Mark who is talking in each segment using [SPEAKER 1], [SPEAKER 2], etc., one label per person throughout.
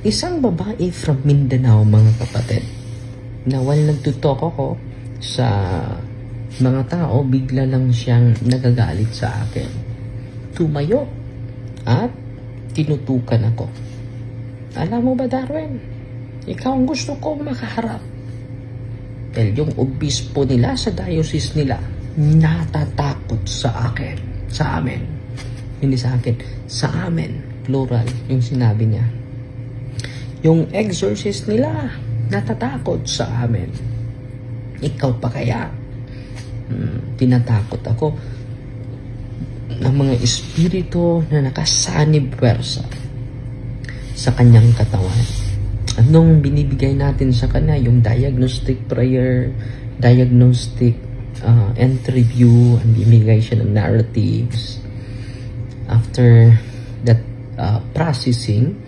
[SPEAKER 1] Isang babae from Mindanao, mga kapatid, na while nagtutok ako sa mga tao, bigla lang siyang nagagalit sa akin. Tumayo at tinutukan ako. Alam mo ba, Darwin? Ikaw ang gusto ko makaharap. Dahil yung obispo nila sa diocese nila, natatakot sa akin. Sa amin. Hindi sa akin. Sa amin. Plural yung sinabi niya. Yung exorcist nila, natatakot sa amin. Ikaw pa kaya? Tinatakot ako ng mga espiritu na nakasanib pwersa sa kanyang katawan. Anong binibigay natin sa kanya? Yung diagnostic prayer, diagnostic interview, and bibigay siya ng narratives. After that processing,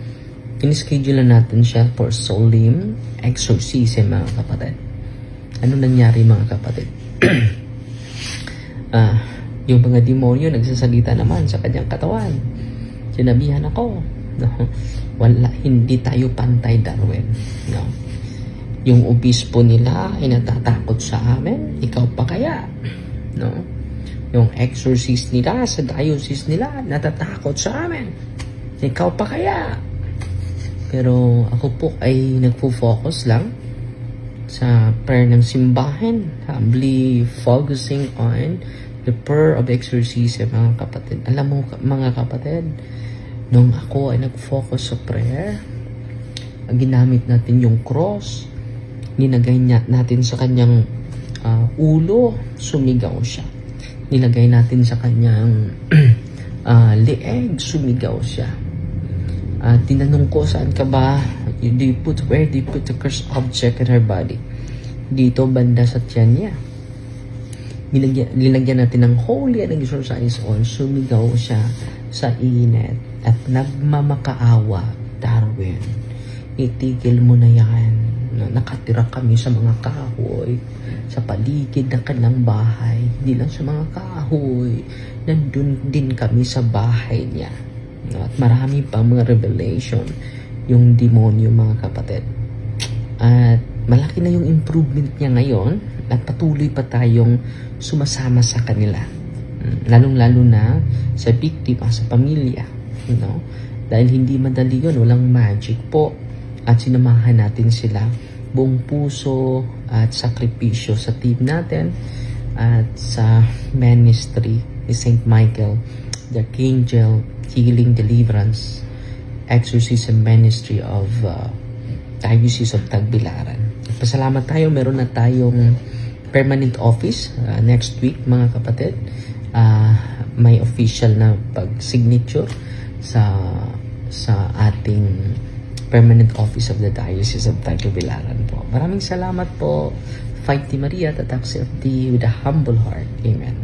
[SPEAKER 1] in-schedule natin siya for solemn exorcism, mga kapatid. Ano nangyari, mga kapatid? Yung mga demonyo nagsasalita naman sa kanyang katawan. Sinabihan ako, no? Wala, hindi tayo pantay, Darwin. No? Yung obispo nila ay natatakot sa amin, ikaw pa kaya? No? Yung exorcist nila sa diocese nila natatakot sa amin, ikaw pa kaya? Pero ako po ay nagfo-focus lang sa prayer ng simbahan, humbly focusing on the prayer of exorcism, mga kapatid. Alam mo, mga kapatid, nung ako ay nag-focus sa prayer, ginamit natin yung cross, nilagay natin sa kanyang ulo, sumigaw siya. Nilagay natin sa kanyang leeg, sumigaw siya. Tinanong ko, saan ka ba? Where do you put the cursed object in her body? Dito, banda sa tiyan niya. Nilagyan natin ng holy and exorcise oil, sumigaw siya sa init at nagmamakaawa. Darwin, itigil mo na yan. Nakatira kami sa mga kahoy sa paligid ng kanilang bahay. Hindi lang sa mga kahoy, nandun din kami sa bahay niya. At marami pang mga revelation yung demonyo, mga kapatid. At malaki na yung improvement niya ngayon at patuloy pa tayong sumasama sa kanila. Lalong-lalo na sa biktima, sa pamilya. Dahil hindi madali yun, walang magic po. At sinamahan natin sila buong puso at sakripisyo sa team natin at sa ministry ni St. Michael, the Archangel Healing Deliverance Exorcism Ministry of Diocese of Tagbilaran. Pasalamat tayo, meron na tayong permanent office next week, mga kapatid. May official na pag-signature sa ating permanent office of the Diocese of Tagbilaran po. Maraming salamat po. Fight Team Maria, tatak with a humble heart. Amen.